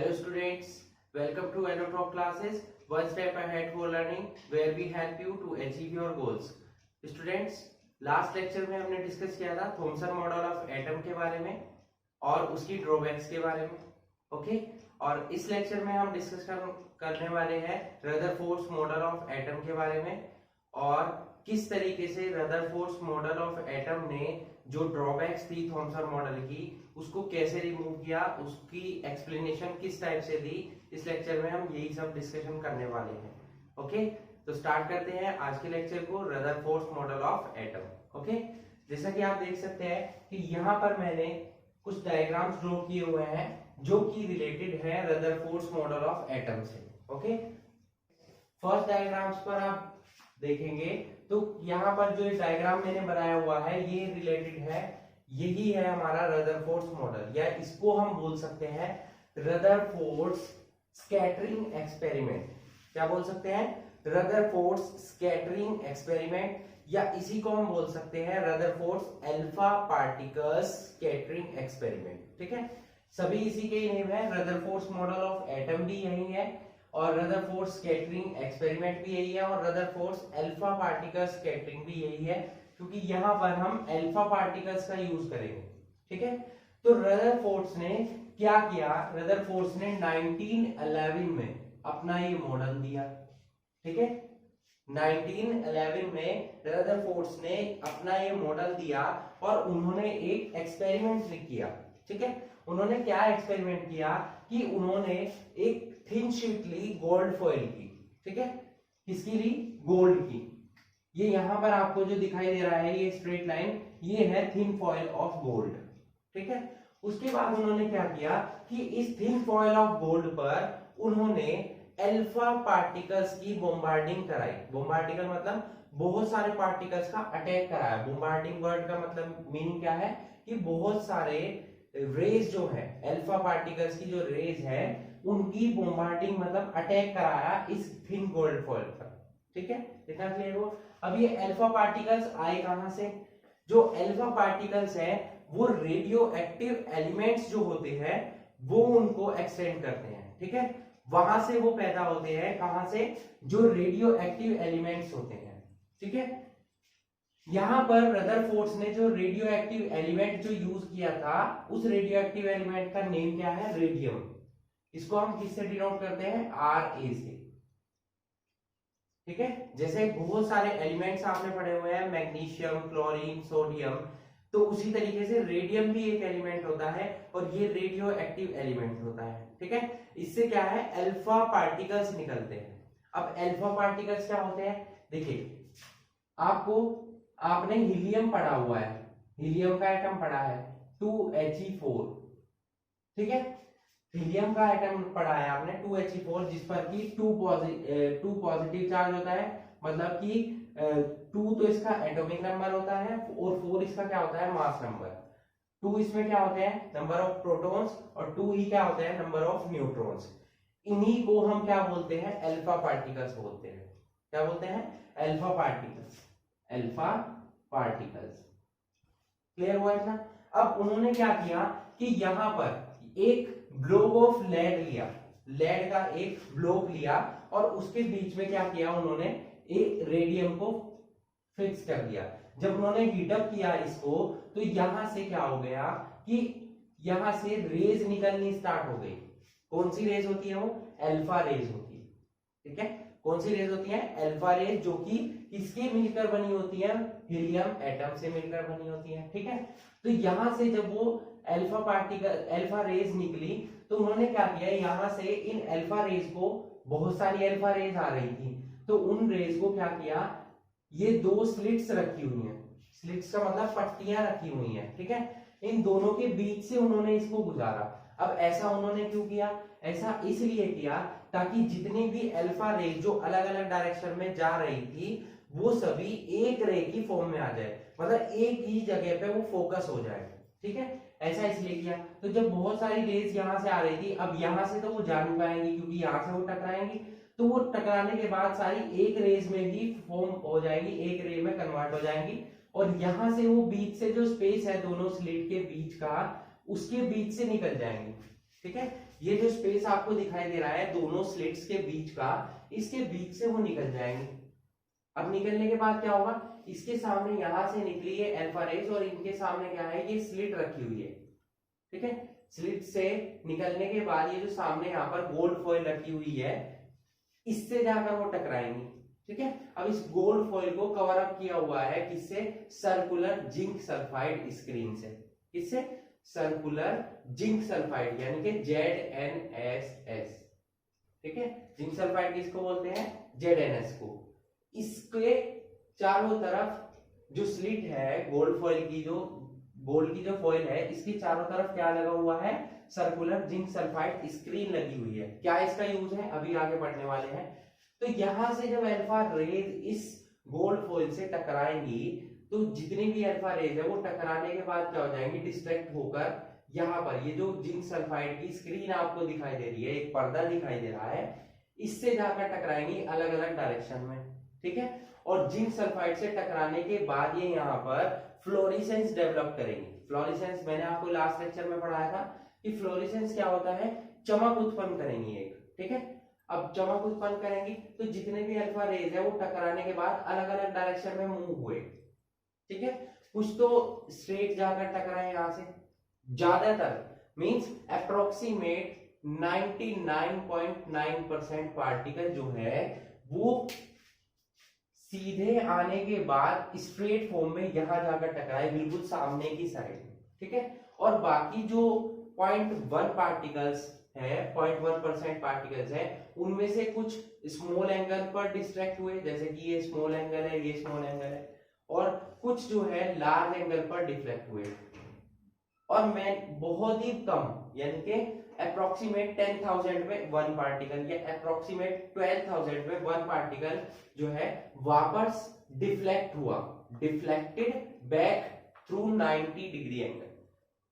Hello students, welcome to Enotalk classes, one step ahead for learning where we help you to achieve your goals. Students, last lecture में हमने discuss किया था Thompson model of atom के बारे में और उसकी ड्रॉबैक्स के बारे में. ओके, और इस लेक्चर में हम डिस्कस करने वाले हैं रदरफोर्ड मॉडल ऑफ एटम के बारे में और किस तरीके से रदरफोर्ड मॉडल ऑफ एटम ने जो ड्रॉबैक्स थी थॉमसन मॉडल की उसको कैसे रिमूव किया, उसकी एक्सप्लेनेशन किस टाइप से दी. इस लेक्चर में हम यही सब डिस्कशन करने वाले हैं. ओके, तो स्टार्ट करते हैं आज के लेक्चर को, Rutherford model of atom. Okay, जैसा कि आप देख सकते हैं कि यहाँ पर मैंने कुछ डायग्राम्स ड्रॉ किए हुए हैं जो कि रिलेटेड है रदरफोर्ड मॉडल ऑफ एटम से. ओके, फर्स्ट डायग्राम्स पर आप देखेंगे तो यहाँ पर जो डायग्राम मैंने बनाया हुआ है ये रिलेटेड है, यही है हमारा रदरफोर्ड मॉडल, या इसको हम बोल सकते हैं रदरफोर्ड स्कैटरिंग एक्सपेरिमेंट. क्या बोल सकते हैं? रदरफोर्ड स्कैटरिंग एक्सपेरिमेंट, या इसी को हम बोल सकते हैं Rutherford alpha particles scattering experiment. ठीक है, सभी इसी के ही नेम है. रदरफोर्ड मॉडल ऑफ एटम भी यही है और रदरफोर्ड स्कैटरिंग एक्सपेरिमेंट भी यही है और रदरफोर्ड अल्फा पार्टिकल स्कैटरिंग भी यही है, क्योंकि यहां पर हम अल्फा पार्टिकल्स का यूज करेंगे. ठीक है, तो रदरफोर्ड ने क्या किया? रदरफोर्ड ने 1911 में अपना ये मॉडल दिया. ठीक है, 1911 में रदरफोर्ड ने अपना ये मॉडल दिया और उन्होंने एक एक्सपेरिमेंट किया. ठीक है, उन्होंने क्या एक्सपेरिमेंट किया कि उन्होंने एक थिन शीट ली गोल्ड फॉइल की. ठीक है, किसकी ली? गोल्ड की. ये यहां पर आपको जो दिखाई दे रहा है ये स्ट्रेट लाइन, ये है थिन फॉइल ऑफ गोल्ड. ठीक है, उसके बाद उन्होंने क्या किया कि इस थिन फॉइल ऑफ गोल्ड पर उन्होंने अल्फा पार्टिकल्स की बॉम्बार्डिंग कराई. बॉम्बार्डिंग मतलब बहुत सारे पार्टिकल्स का अटैक कराया. बॉम्बार्डिंग वर्ड का मतलब मीनिंग क्या है कि बहुत सारे रेज जो है, अल्फा पार्टिकल्स की जो रेज है उनकी बॉम्बार्डिंग मतलब अटैक कराया इस थिन गोल्ड फॉइल पर. ठीक है, इतना क्लियर हो? अब ये अल्फा पार्टिकल्स आए कहां से? जो अल्फा पार्टिकल्स है वो रेडियो एक्टिव एलिमेंट्स जो होते हैं वो उनको एक्सटेंड करते हैं. ठीक है, वहां से वो पैदा होते हैं. कहां से? जो रेडियो एक्टिव एलिमेंट्स होते हैं. ठीक है, यहां पर रदरफोर्ड ने जो रेडियो एक्टिव एलिमेंट जो यूज किया था उस रेडियो एक्टिव एलिमेंट का नेम क्या है? रेडियम. इसको हम किससे डिनोट करते हैं? Ra से. ठीक है, जैसे बहुत सारे एलिमेंट्स आपने पढ़े हुए हैं, मैग्नीशियम, क्लोरीन, सोडियम, तो उसी तरीके से रेडियम भी एक एलिमेंट होता है और ये रेडियो एक्टिव एलिमेंट होता है. ठीक है, इससे क्या है? अल्फा पार्टिकल्स निकलते हैं. अब अल्फा पार्टिकल्स क्या होते हैं? देखिए, आपने हीलियम पढ़ा हुआ है, हीलियम का एटम पढ़ा है 2He4. ठीक है, हीलियम का एटम पढ़ा है आपने 2He4, जिस पर कि 2 पॉजिटिव चार्ज होता है, मतलब कि 2 तो इसका एटॉमिक नंबर होता है और 4 इसका क्या होता है? Mass number. 2 इसमें क्या होते हैं? नंबर ऑफ प्रोटॉन्स, और 2 ही क्या होते हैं? Number of neutrons. इन्हीं को हम क्या बोलते हैं? अल्फा पार्टिकल्स बोलते हैं. क्या बोलते हैं? Alpha particles. Alpha particles. Clear हुआ इतना? अब उन्होंने क्या किया कि यहां पर एक ब्लॉक ऑफ लेड लिया, लेड का एक ब्लॉक लिया और उसके बीच में क्या किया? उन्होंने एक रेडियम को फिक्स कर दिया. जब उन्होंने हीटअप किया इसको तो यहां से क्या हो गया कि यहां से रेज निकलनी स्टार्ट हो गई. कौन सी रेज होती है? वो अल्फा रेज होती है. ठीक है, कौन सी रेज होती है? अल्फा रेज, जो कि किसके मिलकर बनी होती है? हीलियम एटम से मिलकर बनी होती है. ठीक है, तो यहां से जब वो अल्फा पार्टिकल अल्फा रेज निकली तो उन्होंने क्या किया? यहां से इन अल्फा रेज को, बहुत सारी अल्फा रेज आ रही थी, तो उन रेज को क्या किया? ये 2 स्लिट्स रखी हुई हैं. स्लिट्स का मतलब पट्टियां रखी हुई हैं. ठीक है, इन दोनों के बीच से उन्होंने इसको गुजारा. अब ऐसा उन्होंने क्यों किया? ऐसा इसलिए किया ताकि जितनी भी अल्फा रेज जो अलग अलग डायरेक्शन में जा रही थी वो सभी एक रे की फॉर्म में आ जाए, मतलब एक ही जगह पे वो फोकस हो जाए. ठीक है, ऐसा इसलिए किया. तो जब बहुत सारी रेज यहां से आ रही थी, अब यहां से तो वो जा नहीं पाएंगी क्योंकि यहां से वो टकराएंगी, तो वो टकराने के बाद सारी एक रेज में ही फॉर्म हो जाएंगी, एक रे में कन्वर्ट हो जाएंगी और यहां से वो बीच से जो स्पेस है दोनों स्लिट के बीच का, उसके बीच से निकल जाएंगे. ठीक है, ये जो स्पेस आपको दिखाई दे रहा है दोनों स्लिट्स के बीच का, इसके बीच से वो निकल जाएंगे। अब निकलने के बाद क्या होगा, इसके सामने यहां से निकली है अल्फा रेज और इनके सामने क्या है, ये स्लिट रखी हुई है, ठीक है। स्लिट से निकलने के बाद ये जो सामने यहाँ पर गोल्ड फॉइल रखी हुई है, इससे जाकर वो टकराएंगी, ठीक है। अब इस गोल्ड फॉइल को कवर अप किया हुआ है किससे, सर्कुलर जिंक सल्फाइड स्क्रीन से। किससे, सर्कुलर जिंक सल्फाइड यानी कि ZnSS, ठीक है। जिंक सल्फाइड किसको बोलते हैं, ZnS को। इसके चारों तरफ जो स्लिट है गोल्ड फॉइल की, जो गोल्ड की जो फॉइल है, इसकी चारों तरफ क्या लगा हुआ है, सर्कुलर जिंक सल्फाइड स्क्रीन लगी हुई है। क्या इसका यूज है, अभी आगे पढ़ने वाले हैं। तो यहां से जब अल्फा रेज इस गोल्ड फॉइल से टकराएंगी तो जितनी भी अल्फा रेज है वो टकराने के बाद क्या हो जाएंगी, डिस्ट्रैक्ट होकर यहाँ पर ये जो जिंक सल्फाइड की स्क्रीन आपको दिखाई दे रही है, एक पर्दा दिखाई दे रहा है, इससे जाकर टकराएंगी अलग अलग डायरेक्शन में, ठीक है। और जिंक सल्फाइड से टकराने के बाद ये यहाँ पर फ्लोरेसेंस डेवलप करेंगे। फ्लोरेसेंस मैंने आपको लास्ट लेक्चर में पढ़ाया था कि फ्लोरेसेंस क्या होता है, चमक उत्पन्न करेंगी एक, ठीक है। अब चमक उत्पन्न करेंगी तो जितने भी अल्फा रेज है वो टकराने के बाद अलग अलग डायरेक्शन में मूव हुए, ठीक है। कुछ तो स्ट्रेट जाकर टकराए यहां से, ज्यादातर मींस अप्रोक्सीमेट 99.9% पार्टिकल जो है वो सीधे आने के बाद स्ट्रेट फॉर्म में यहां जाकर टकराए, बिल्कुल सामने की साइड, ठीक है। और बाकी जो 0.1 पार्टिकल्स है, 0.1% पार्टिकल्स है, उनमें से कुछ स्मॉल एंगल पर डिस्ट्रैक्ट हुए, जैसे कि ये स्मॉल एंगल है, ये स्मॉल एंगल है, और कुछ जो है लार्ज एंगल पर डिफ्लेक्ट हुए। और मैं बहुत ही कम यानी कि अप्रोक्सीमेट 10,000 में 1 पार्टिकल या अप्रोक्सीमेट 12,000 में 1 पार्टिकल जो है वापस डिफ्लेक्ट हुआ, deflected back through 90 degree angle.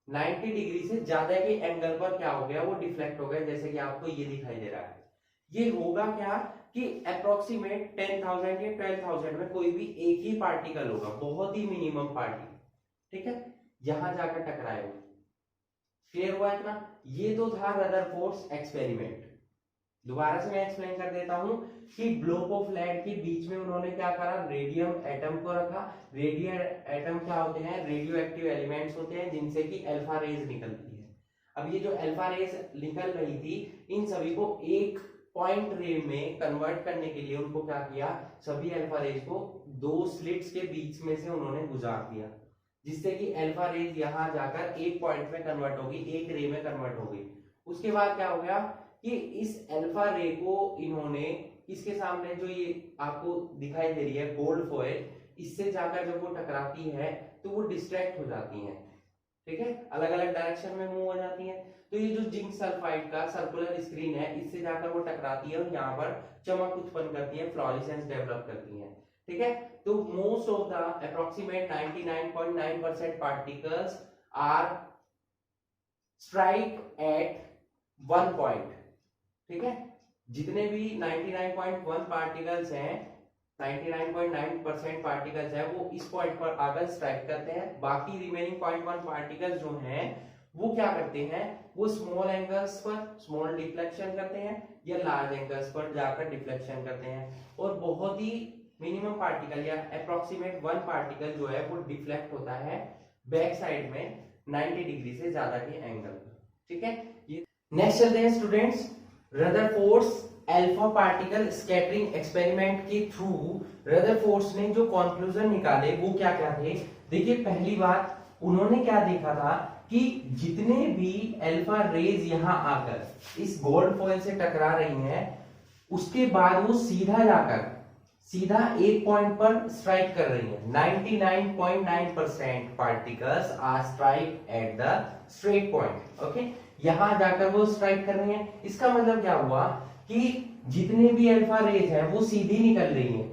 90 degree से ज्यादा के एंगल पर क्या हो गया, वो डिफ्लेक्ट हो गया, जैसे कि आपको ये दिखाई दे रहा है। ये होगा क्या कि अप्रोक्सीमेट 10,000 या 12,000 में कोई भी एक ही पार्टिकल होगा, बहुत ही मिनिमम पार्टिकल, ठीक है, यहां जाकर टकराएगा। क्लियर हुआ इतना। ये तो था रदरफोर्ड एक्सपेरिमेंट। दोबारा से मैं एक्सप्लेन कर देता हूं कि ब्लॉक ऑफ लेड के बीच में उन्होंने क्या करा, रेडियम एटम को रखा। रेडियम एटम क्या होते हैं, रेडियो एक्टिव एलिमेंट्स होते हैं जिनसे कि अल्फा रेज निकलती है। अब ये जो अल्फा रेज निकल रही थी, इन सभी को एक पॉइंट रे में कन्वर्ट करने के लिए उनको क्या किया, सभी अल्फा रेज को 2 स्लिट्स के बीच में से उन्होंने गुजार दिया, जिससे कि अल्फा रेज यहां जाकर एक पॉइंट में कन्वर्ट होगी, एक रे में कन्वर्ट होगी। उसके बाद क्या हो गया कि इस अल्फा रे को इन्होंने इसके सामने जो ये आपको दिखाई दे रही है गोल्ड फॉइल, इससे जाकर जब वो टकराती है तो वो डिस्ट्रैक्ट हो जाती हैं, ठीक है, अलग अलग डायरेक्शन में मूव हो जाती हैं। तो ये जो जिंक सल्फाइड का सर्कुलर स्क्रीन है, इससे जाकर वो टकराती है और यहाँ पर चमक उत्पन्न करती है, फ्लोरेसेंस डेवलप करती है, ठीक है। तो most of the approximate 99.9% particles are strike at 1 point, ठीक है। जितने भी 99.1 पार्टिकल्स हैं, 99.9% पार्टिकल्स है, वो इस पॉइंट पर आकर स्ट्राइक करते हैं। बाकी रिमेनिंग 0.1 पार्टिकल्स जो हैं वो क्या करते हैं, वो स्मॉल एंगल्स पर स्मॉल डिफ्लेक्शन करते हैं या लार्ज एंगल्स पर जाकर डिफ्लेक्शन करते हैं। और बहुत ही मिनिमम पार्टिकल या अप्रोक्सीमेट 1 पार्टिकल जो है वो डिफ्लेक्ट होता है बैक साइड में 90 डिग्री से ज्यादा के एंगल पर, ठीक है। ये नेक्स्ट चलते हैं students, Rutherford's alpha particle scattering experiment के थ्रू रदरफोर्ड्स ने जो कंक्लूजन निकाले वो क्या क्या थे। देखिए, पहली बात उन्होंने क्या देखा था कि जितने भी अल्फा रेज यहां आकर इस गोल्ड फॉइल से टकरा रही हैं, उसके बाद वो सीधा एक पॉइंट पर स्ट्राइक कर रही है। 99.9% particles are strike at the straight point, okay, यहां जाकर वो स्ट्राइक कर रही है। इसका मतलब क्या हुआ कि जितने भी अल्फा रेज हैं वो सीधी निकल रही हैं,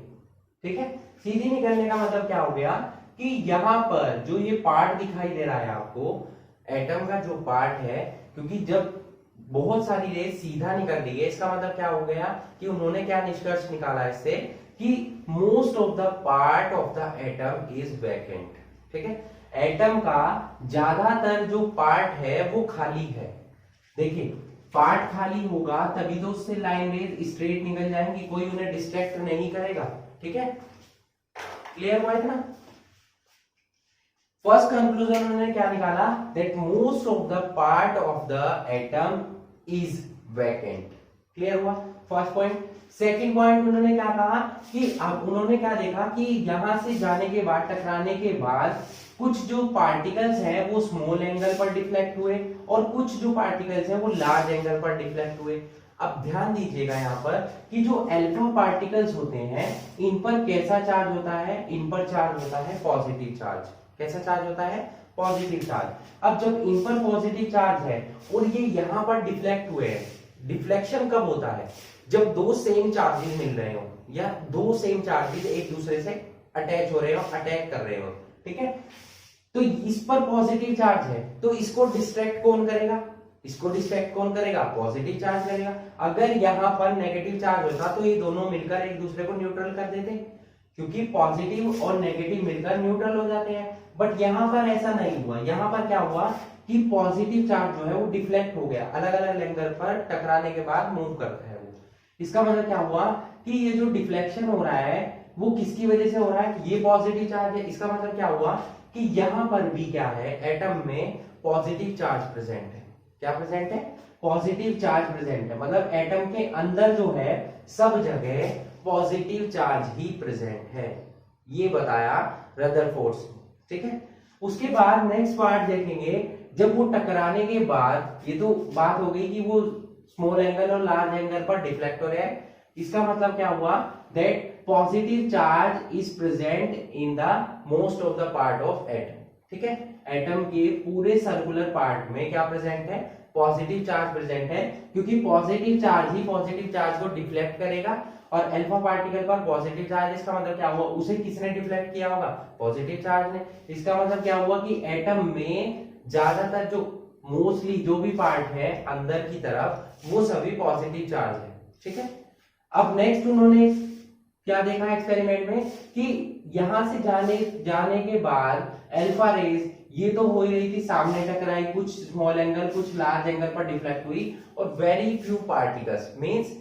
ठीक है। सीधी निकलने का मतलब क्या हो गया कि यहां पर जो ये पार्ट दिखाई दे रहा है आपको, एटम का जो पार्ट है, क्योंकि जब बहुत सारी रेज सीधा निकल रही है, इसका मतलब क्या हो गया कि उन्होंने क्या निष्कर्ष निकाला इससे कि most of the part of the atom is vacant, ठीक है। एटम का ज्यादातर जो पार्ट है वो खाली है। देखिए, पार्ट खाली होगा तभी तो उससे लाइन रेज स्ट्रेट निकल जाएंगी, कोई उन्हें डिस्ट्रैक्ट नहीं करेगा। ठीक है, क्लियर हुआ इतना? फर्स्ट कंक्लूजन उन्होंने क्या निकाला, that most of the part of the atom is vacant. Clear हुआ फर्स्ट पॉइंट। सेकंड पॉइंट उन्होंने क्या कहा कि अब उन्होंने क्या देखा कि यहां से जाने के बाद, टकराने के बाद कुछ जो पार्टिकल्स हैं वो स्मॉल एंगल पर डिफ्लेक्ट हुए और कुछ जो पार्टिकल्स हैं वो लार्ज एंगल पर डिफ्लेक्ट हुए। अब ध्यान दीजिएगा यहाँ पर कि जो अल्फा पार्टिकल्स होते हैं इन पर कैसा चार्ज होता है, इन पर चार्ज होता है पॉजिटिव चार्ज। कैसा चार्ज होता है? Positive charge. अब जब इन पर पॉजिटिव चार्ज है और ये यहाँ पर डिफ्लेक्ट हुए हैं, डिफ्लेक्शन कब होता है? जब दो सेम चार्जेस मिल रहे हो या दो सेम चार्जेस एक दूसरे से अटैच हो रहे हो, अटैक कर रहे हो। ठीक है, तो इस पर पॉजिटिव चार्ज है तो इसको डिस्ट्रैक्ट कौन करेगा? इसको डिस्ट्रैक्ट कौन करेगा? पॉजिटिव चार्ज करेगा। अगर यहाँ पर नेगेटिव चार्ज होता तो ये दोनों मिलकर एक दूसरे को न्यूट्रल कर देते, क्योंकि पॉजिटिव और नेगेटिव मिलकर न्यूट्रल हो जाते हैं। बट यहाँ पर ऐसा नहीं हुआ। यहाँ पर क्या हुआ कि पॉजिटिव चार्ज जो है वो डिफ्लेक्ट हो गया, अलग अलग एंगल पर टकराने के बाद मूव करता है वो। इसका मतलब क्या हुआ कि ये जो डिफ्लेक्शन हो रहा है वो किसकी वजह से हो रहा है? ये पॉजिटिव चार्ज है। इसका मतलब क्या हुआ कि यहाँ पर भी क्या है, एटम में पॉजिटिव चार्ज प्रेजेंट है। क्या प्रेजेंट है? पॉजिटिव चार्ज प्रेजेंट है। मतलब एटम के अंदर जो है सब जगह पॉजिटिव चार्ज ही प्रेजेंट है, ये बताया रदरफोर्ड ने। ठीक है, उसके बाद नेक्स्ट पार्ट देखेंगे, जब वो टकराने के बाद, ये तो बात हो गई कि वो स्मॉल एंगल और लार्ज एंगल पर डिफ्लेक्ट हो रहा है। इसका मतलब क्या हुआ, that positive charge is present in the most of the part of atom. ठीक है, एटम के पूरे सर्कुलर पार्ट में क्या प्रेजेंट है? पॉजिटिव चार्ज प्रेजेंट है, क्योंकि पॉजिटिव चार्ज ही पॉजिटिव चार्ज को डिफ्लेक्ट करेगा। और अल्फा पार्टिकल पर पॉजिटिव चार्ज, इसका मतलब क्या हुआ, उसे किसने डिफ्लेक्ट किया होगा? पॉजिटिव चार्ज ने। इसका मतलब क्या हुआ कि एटम में ज्यादातर जो मोस्टली जो भी पार्ट है अंदर की तरफ वो सभी पॉजिटिव चार्ज है। ठीक है, अब नेक्स्ट उन्होंने क्या देखा एक्सपेरिमेंट में कि यहां से जाने के बाद अल्फा रेज ये तो हो ही रही थी, सामने टकराई, कुछ स्मॉल एंगल कुछ लार्ज एंगल पर डिफ्लेक्ट हुई, और very few particles means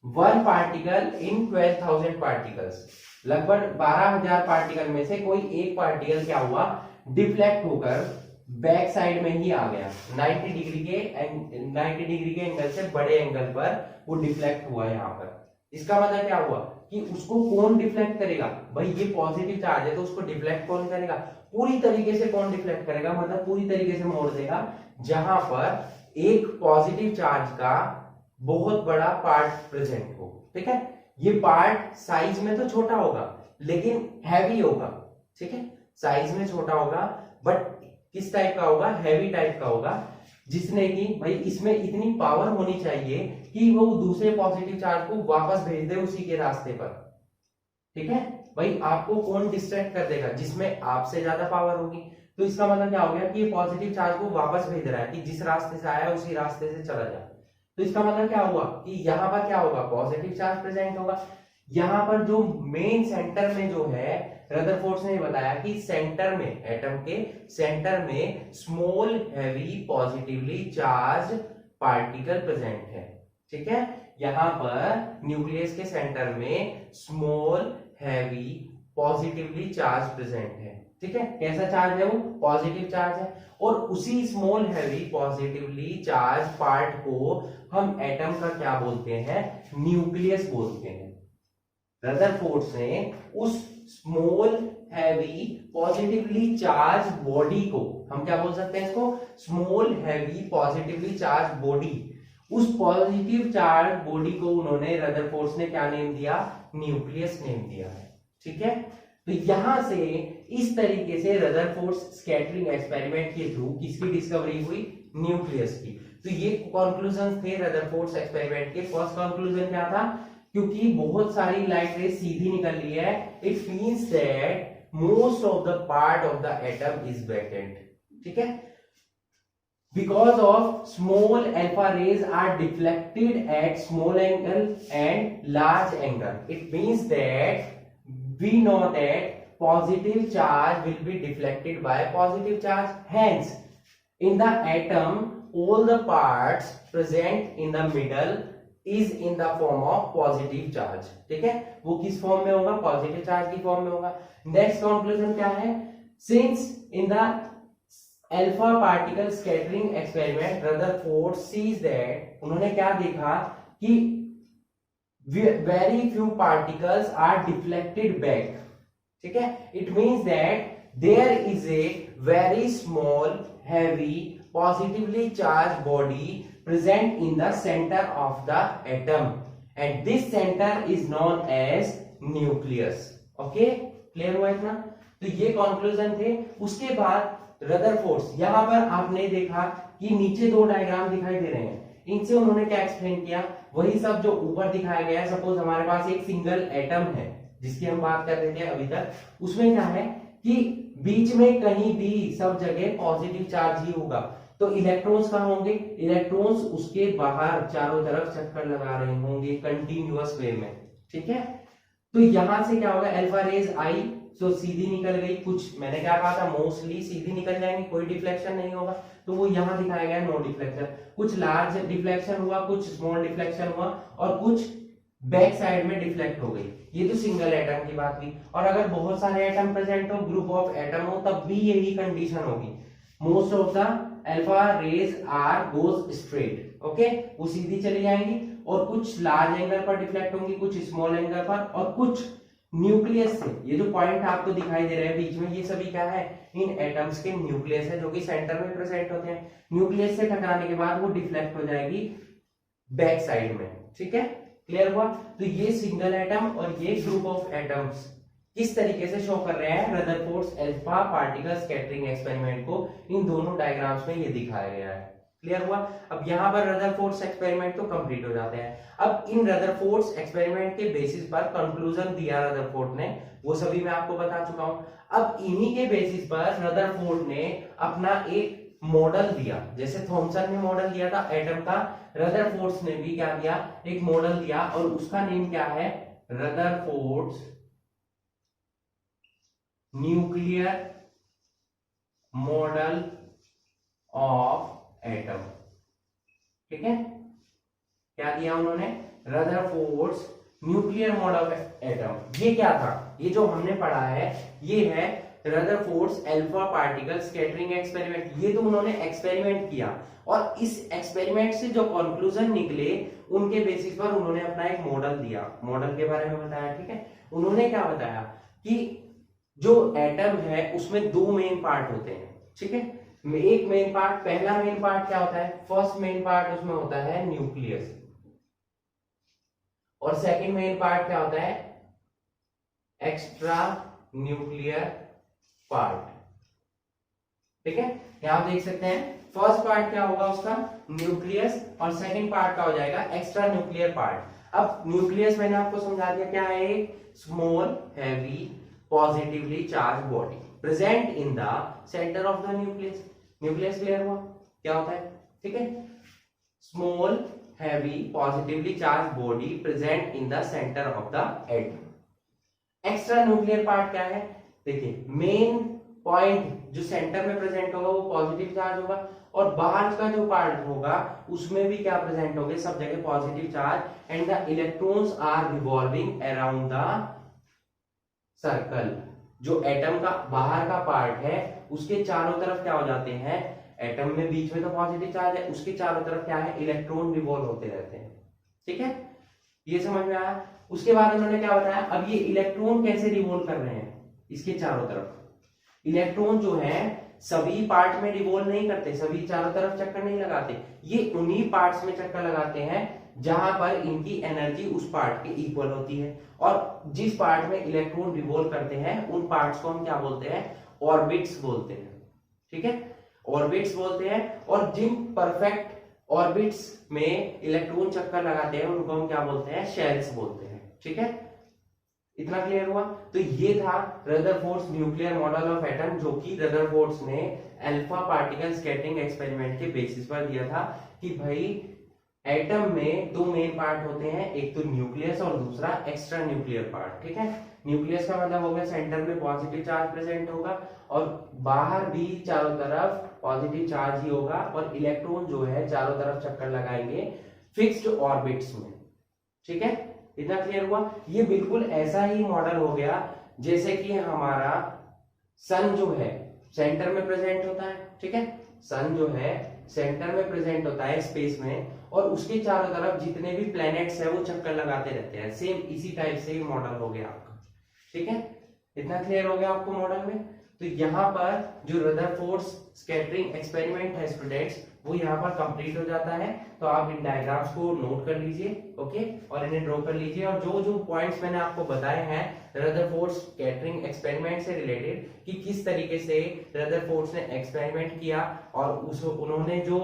1 particle in 12,000 particles, लगभग 12,000 पार्टिकल में से कोई एक पार्टिकल क्या हुआ, डिफ्लेक्ट होकर बैक साइड में ही आ गया। 90 डिग्री के एंगल से बड़े एंगल पर वो डिफ्लेक्ट हुआ यहाँ पर। इसका मतलब क्या हुआ कि उसको कौन डिफ्लेक्ट करेगा? भाई ये पॉजिटिव चार्ज है तो उसको डिफ्लेक्ट कौन करेगा? पूरी तरीके से कौन डिफ्लेक्ट करेगा? मतलब पूरी तरीके से मोड़ देगा। जहां पर एक पॉजिटिव चार्ज का बहुत बड़ा पार्ट प्रेजेंट हो। ठीक है, ये पार्ट साइज में तो छोटा होगा लेकिन हैवी होगा। ठीक है, साइज में छोटा होगा बट किस टाइप का होगा? हैवी टाइप का होगा, जिसने कि भाई इसमें इतनी पावर होनी चाहिए कि वो दूसरे पॉजिटिव चार्ज को वापस भेज दे उसी के रास्ते पर। ठीक है, भाई आपको कौन डिस्ट्रैक्ट कर देगा? जिसमें आपसे ज्यादा पावर होगी। तो इसका मतलब क्या हो गया कि ये पॉजिटिव चार्ज को वापस भेज रहा है कि जिस रास्ते से आया उसी रास्ते से चला जाए। तो इसका मतलब क्या हुआ कि यहाँ पर क्या होगा? पॉजिटिव चार्ज प्रेजेंट होगा। यहाँ पर जो मेन सेंटर में जो है, रदरफोर्ड ने बताया कि सेंटर में, एटम के सेंटर में small heavy positively charge particle present है। ठीक है, यहाँ पर न्यूक्लियस के सेंटर में small heavy positively charge present है। ठीक है, कैसा चार्ज है वो? पॉजिटिव चार्ज है। और उसी small heavy positively charge part को हम एटम का क्या बोलते हैं? न्यूक्लियस बोलते हैं। रदरफोर्ड ने उस small heavy positively charge body को, हम क्या बोल सकते हैं इसको? Small heavy positively charge body, उस पॉजिटिव चार्ज बॉडी को उन्होंने, रदरफोर्ड ने क्या नेम दिया? न्यूक्लियस नेम दिया है। ठीक है, तो यहां से इस तरीके से रदरफोर्ड स्कैटरिंग एक्सपेरिमेंट के थ्रू किसकी डिस्कवरी हुई? न्यूक्लियस की। तो ये कंक्लूजन थे रदरफोर्ड एक्सपेरिमेंट के। फर्स्ट कंक्लूजन क्या था? क्योंकि बहुत सारी लाइट रेज सीधी निकल रही है, it means that most of the part of the atom is vacant. ठीक है, because of small alpha rays are deflected at small angle and large angle, it means that we know that positive charge will be deflected by positive charge. Hence in the atom all the parts present in the middle is in the form of positive charge। ठीक है, वो किस form में होगा? Positive charge की form में होगा। Next conclusion क्या है? Since in the alpha particle scattering experiment Rutherford sees that, उन्होंने क्या देखा कि very few particles are deflected back। ठीक है, it means that there is a very small heavy positively charged body present in the center of the atom and this center is known as nucleus। okay, clear हुआ इतना? तो ये conclusion थे। उसके बाद Rutherford's, यहां पर आपने देखा कि नीचे दो डायग्राम दिखाई दे रहे हैं, इनसे उन्होंने क्या एक्सप्लेन किया? वही सब जो ऊपर दिखाया गया है। सपोज हमारे पास एक सिंगल एटम है जिसकी हम बात कर रहे थे अभी तक, उसमें क्या है कि बीच में कहीं भी सब जगह पॉजिटिव चार्ज ही होगा। तो इलेक्ट्रॉन्स कहाँ होंगे? इलेक्ट्रॉन्स उसके बाहर चारों तरफ चक्कर लगा रहे होंगे कंटिन्यूअस वे में। ठीक है, तो यहां से क्या होगा? अल्फा रेज आई, तो सीधी निकल गई। कुछ मैंने क्या कहा था? मोस्टली सीधी निकल जाएंगी, कोई डिफ्लेक्शन नहीं होगा। तो वो यहां दिखाया गया नो डिफ्लेक्शन। कुछ लार्ज डिफ्लेक्शन हुआ, कुछ स्मॉल डिफ्लेक्शन हुआ और कुछ बैक साइड में डिफ्लेक्ट हो गई। ये तो सिंगल एटम की बात हुई। और अगर बहुत सारे एटम प्रेजेंट हो, ग्रुप ऑफ एटम हो, तब भी यही कंडीशन होगी। Most of the alpha rays are goes straight. Okay, वो सीधी चली जाएंगी और कुछ लार्ज एंगल पर डिफ्लेक्ट होंगी, कुछ स्मॉल एंगल पर, और कुछ न्यूक्लियस से, ये जो पॉइंट आपको दिखाई दे रहे हैं बीच में, ये सभी क्या है? इन एटम्स के न्यूक्लियस है जो कि सेंटर में प्रेजेंट होते हैं। न्यूक्लियस से टकराने के बाद वो डिफ्लेक्ट हो जाएगी बैक साइड में। ठीक है, क्लियर हुआ? तो ये सिंगल एटम और ये ग्रुप ऑफ एटम्स किस तरीके से शो कर रहे हैं Rutherford's alpha particle scattering experiment को, इन दोनों डायग्राम्स में ये दिखाया गया है। क्लियर हुआ? अब यहाँ पर रदरफोर्ड्स एक्सपेरिमेंट तो कंप्लीट हो जाते हैं। अब इन रदरफोर्ड्स एक्सपेरिमेंट के बेसिस पर कंक्लूजन दिया रदरफोर्ड ने, वो सभी मैं आपको बता चुका हूं। अब इन्हीं के बेसिस पर रदरफोर्ड ने अपना एक मॉडल दिया। जैसे थॉमसन ने मॉडल दिया था एटम का, रदरफोर्ड्स ने भी क्या दिया? एक मॉडल दिया, और उसका नेम क्या है? Rutherford's nuclear model of atom. ठीक है, क्या दिया उन्होंने? Rutherford's nuclear model of atom. ये क्या था? ये जो हमने पढ़ा है ये है Rutherford's alpha particle scattering experiment. ये तो उन्होंने एक्सपेरिमेंट किया और इस एक्सपेरिमेंट से जो कंक्लूजन निकले उनके बेसिस पर उन्होंने अपना एक मॉडल दिया, मॉडल के बारे में बताया। ठीक है, उन्होंने क्या बताया कि जो एटम है उसमें दो मेन पार्ट होते हैं। ठीक है, एक मेन पार्ट, पहला मेन पार्ट क्या होता है? फर्स्ट मेन पार्ट उसमें होता है न्यूक्लियस, और सेकंड मेन पार्ट क्या होता है? Extra nuclear part. ठीक है, यहां आप देख सकते हैं फर्स्ट पार्ट क्या होगा उसका? न्यूक्लियस, और सेकंड पार्ट का हो जाएगा एक्स्ट्रा न्यूक्लियर पार्ट। अब न्यूक्लियस मैंने आपको समझा दिया क्या है? Small heavy positively charge body present in the centre of the nucleus. Nucleus clear हुआ क्या होता है? ठीक है, small heavy positively charge body present in the centre of the atom. Extra nuclear part क्या है? देखिए, मेन पॉइंट जो सेंटर में प्रेजेंट होगा वो पॉजिटिव चार्ज होगा, और बाहर का जो पार्ट होगा उसमें भी क्या प्रेजेंट होंगे? सब जगह positive charge, and the electrons are revolving around the circle. जो एटम का बाहर का पार्ट है उसके चारों तरफ क्या हो जाते हैं? एटम में बीच में तो पॉजिटिव चार्ज है, उसके चारों तरफ क्या है? इलेक्ट्रॉन रिवॉल्व होते रहते हैं। ठीक है, ये समझ में आया? उसके बाद उन्होंने क्या बताया? अब ये इलेक्ट्रॉन कैसे रिवॉल्व कर रहे हैं? इसके चारों तरफ इलेक्ट्रॉन जो है सभी पार्ट में रिवॉल्व नहीं करते, सभी चारों तरफ चक्कर नहीं लगाते, ये उन्हीं पार्ट्स में चक्कर लगाते हैं जहां पर इनकी एनर्जी उस पार्ट के इक्वल होती है। और जिस पार्ट में इलेक्ट्रॉन रिवॉल्व करते हैं उन पार्ट्स को हम क्या बोलते हैं? ऑर्बिट्स बोलते हैं। ठीक है, ऑर्बिट्स बोलते हैं। और जिन परफेक्ट ऑर्बिट्स में इलेक्ट्रॉन चक्कर लगाते हैं उनको हम क्या बोलते हैं? शेल्स बोलते हैं। ठीक है, इतना क्लियर हुआ? तो ये था Rutherford's nuclear model of atom, जो कि रदरफोर्ड्स ने अल्फा पार्टिकल स्कैटरिंग एक्सपेरिमेंट के बेसिस पर दिया था कि भाई एटम में दो मेन पार्ट होते हैं, एक तो न्यूक्लियस और दूसरा एक्स्ट्रा न्यूक्लियर पार्ट। ठीक है, न्यूक्लियस का मतलब हो गया सेंटर में पॉजिटिव चार्ज प्रेजेंट होगा और बाहर भी चारों तरफ पॉजिटिव चार्ज ही होगा और इलेक्ट्रॉन जो है चारों तरफ चक्कर लगाएंगे फिक्स्ड ऑर्बिट्स में। ठीक है, इतना क्लियर हुआ। ये बिल्कुल ऐसा ही मॉडल हो गया जैसे कि हमारा सन जो है सेंटर में प्रेजेंट होता है। ठीक है, सन जो है सेंटर में प्रेजेंट होता है स्पेस में और उसके चारों तरफ जितने भी प्लैनेट्स है वो चक्कर लगाते रहते हैं। सेम इसी टाइप से मॉडल हो गया आपका। ठीक है, इतना क्लियर हो गया आपको मॉडल में। तो यहाँ पर जो रदरफोर्ड स्कैटरिंग एक्सपेरिमेंट है स्टूडेंट्स वो यहाँ पर कंप्लीट हो जाता है। तो आप इन डायग्राम्स को नोट कर लीजिए, ओके, और इन्हें ड्रॉ कर लीजिए। और जो जो पॉइंट्स मैंने आपको बताए हैं रदरफोर्ड स्कैटरिंग एक्सपेरिमेंट से रिलेटेड कि किस तरीके से रदरफोर्ड ने एक्सपेरिमेंट किया और उन्होंने जो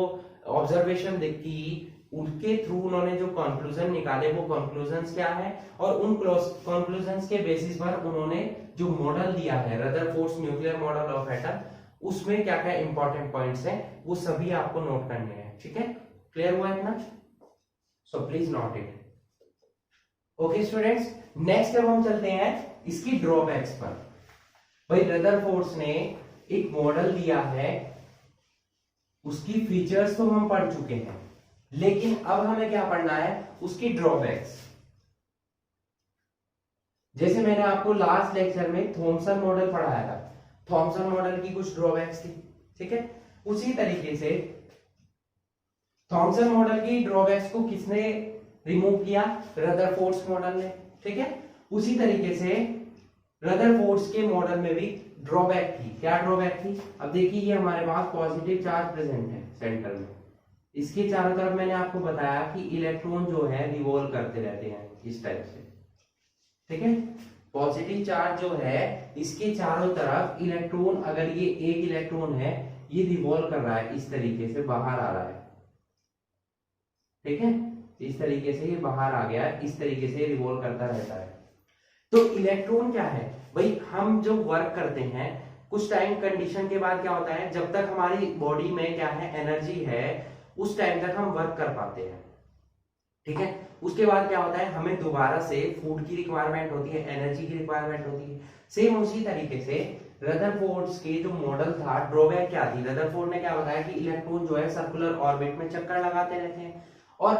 ऑब्जर्वेशन की उनके थ्रू उन्होंने जो कंक्लूजन निकाले वो कंक्लूजन्स क्या है और उन कंक्लूजन्स के बेसिस पर उन्होंने जो मॉडल दिया है Rutherford nuclear model of atom उसमें क्या क्या इंपॉर्टेंट पॉइंट्स हैं वो सभी आपको नोट करने हैं। ठीक है, क्लियर हुआ इतना? So please note it. Okay students, next अब हम चलते हैं इसकी ड्रॉबैक्स पर। भाई रदरफोर्ड ने एक मॉडल दिया है, उसकी फीचर्स तो हम पढ़ चुके हैं, लेकिन अब हमें क्या पढ़ना है उसकी ड्रॉबैक्स। जैसे मैंने आपको लास्ट लेक्चर में थॉमसन मॉडल पढ़ाया था, थॉमसन मॉडल की कुछ ड्रॉबैक्स थी। ठीक है, उसी तरीके से थॉमसन मॉडल की ड्रॉबैक्स को किसने रिमूव किया? रदरफोर्ड मॉडल ने। ठीक है, उसी तरीके से रदरफोर्ड के मॉडल में भी ड्रॉबैक थी। क्या ड्रॉबैक थी? अब देखिए ये हमारे पास पॉजिटिव चार्ज प्रेजेंट है सेंटर में, इसके चारों तरफ मैंने आपको बताया कि इलेक्ट्रॉन जो है रिवॉल्व करते रहते हैं इस टाइप से। ठीक है, पॉजिटिव चार्ज जो है इसके चारों तरफ इलेक्ट्रॉन, अगर ये एक इलेक्ट्रॉन है ये रिवॉल्व कर रहा है, इस तरीके से बाहर आ रहा है। ठीक है, इस तरीके से ये बाहर आ गया, इस तरीके से रिवॉल्व करता रहता है। तो इलेक्ट्रॉन क्या है भाई, हम जो वर्क करते हैं कुछ टाइम कंडीशन के बाद क्या होता है, जब तक हमारी बॉडी में क्या है एनर्जी है उस टाइम तक हम वर्क कर पाते हैं। ठीक है, उसके बाद क्या होता है हमें दोबारा से फूड की रिक्वायरमेंट होती है, एनर्जी की रिक्वायरमेंट होती है। सेम उसी तरीके से रदरफोर्ड के जो मॉडल था ड्रॉबैक क्या थी, रदरफोर्ड ने क्या बताया कि इलेक्ट्रॉन जो है सर्कुलर ऑर्बिट में चक्कर लगाते रहते हैं और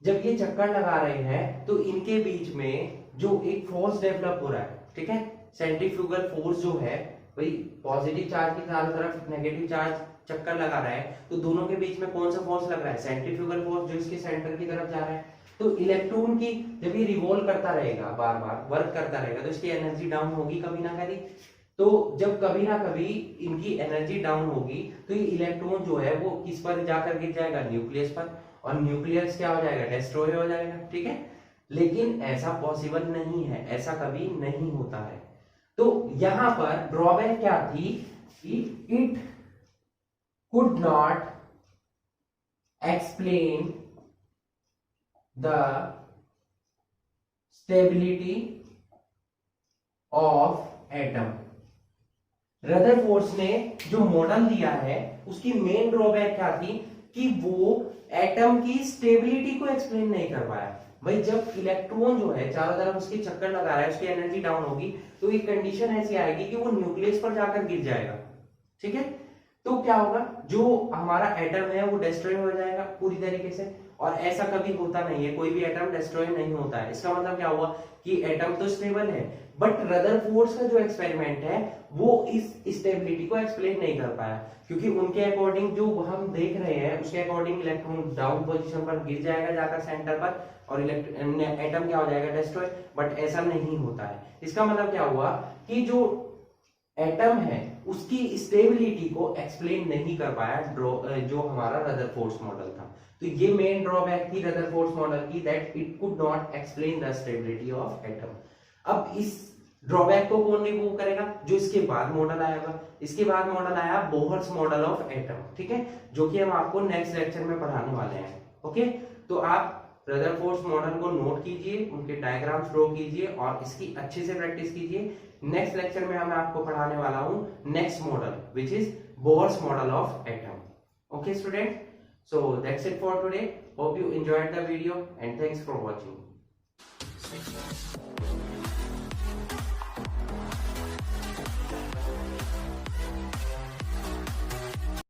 जब ये चक्कर लगा रहे हैं तो इनके बीच में जो एक फोर्स डेवलप हो रहा है। ठीक है, सेंट्रीफ्यूगल फोर्स जो है भाई पॉजिटिव चार्ज की चारों तरफ नेगेटिव चार्ज चक्कर लगा रहा है तो दोनों के बीच में कौन सा फोर्स लग रहा है? सेंट्रीफ्यूगल फोर्स जो इसके सेंटर की तरफ जा रहा है। तो इलेक्ट्रॉन की जब ये रिवॉल्व करता रहेगा बार बार वर्क करता रहेगा तो इसकी एनर्जी डाउन होगी कभी ना कभी। तो जब कभी ना कभी इनकी एनर्जी डाउन होगी तो ये इलेक्ट्रॉन जो है वो किस पर जाकर गिर जाएगा? न्यूक्लियस पर, और न्यूक्लियस क्या हो जाएगा? डिस्ट्रॉय हो जाएगा। ठीक है, लेकिन ऐसा पॉसिबल नहीं है, ऐसा कभी नहीं होता है। तो यहां पर ड्रॉबैक क्या थी कि it could not explain the stability of atom। Rutherford ने जो मॉडल दिया है उसकी मेन ड्रॉबैक क्या थी कि वो एटम की स्टेबिलिटी को एक्सप्लेन नहीं कर पाया। भाई जब इलेक्ट्रॉन जो है चारों तरफ उसके चक्कर लगा रहा है उसकी एनर्जी डाउन होगी तो एक कंडीशन ऐसी आएगी कि वो न्यूक्लियस पर जाकर गिर जाएगा। ठीक है, तो क्या होगा, जो हमारा एटम है वो डिस्ट्रॉय हो जाएगा पूरी तरीके से, और ऐसा कभी होता नहीं है, कोई भी एटम डिस्ट्रॉय नहीं होता है। इसका मतलब क्या हुआ कि एटम तो स्टेबल है, बट रदरफोर्ड का जो एक्सपेरिमेंट है वो इस स्टेबिलिटी को एक्सप्लेन नहीं कर पाया, क्योंकि उनके अकॉर्डिंग जो हम देख रहे हैं उसके अकॉर्डिंग इलेक्ट्रॉन डाउन पोजीशन पर गिर जाएगा जाकर सेंटर पर और एटम क्या हो जाएगा? डिस्ट्रॉय। बट ऐसा नहीं होता है। इसका मतलब क्या हुआ कि जो एटम है उसकी स्टेबिलिटी को एक्सप्लेन नहीं कर पाया जो हमारा रदरफोर्ड मॉडल था। तो ये मेन ड्रॉबैक थी रदरफोर्ड मॉडल की, that it could not explain the stability of atom. अब इस ड्रॉबैक को कौन रिमूव करेगा? जो इसके बाद मॉडल आएगा। इसके बाद मॉडल आया बोहर्स मॉडल ऑफ एटम। ठीक है, जो कि हम आपको नेक्स्ट लेक्चर में पढ़ाने वाले हैं। ओके, तो आप रदरफोर्ड मॉडल को नोट कीजिए, उनके डायग्राम्स ड्रॉ कीजिए और इसकी अच्छे से प्रैक्टिस कीजिए। नेक्स्ट लेक्चर में मैं आपको पढ़ाने वाला हूं next model which is Bohr's model of atom. Okay student, so that's it for today. Hope you enjoyed the video and thanks for watching.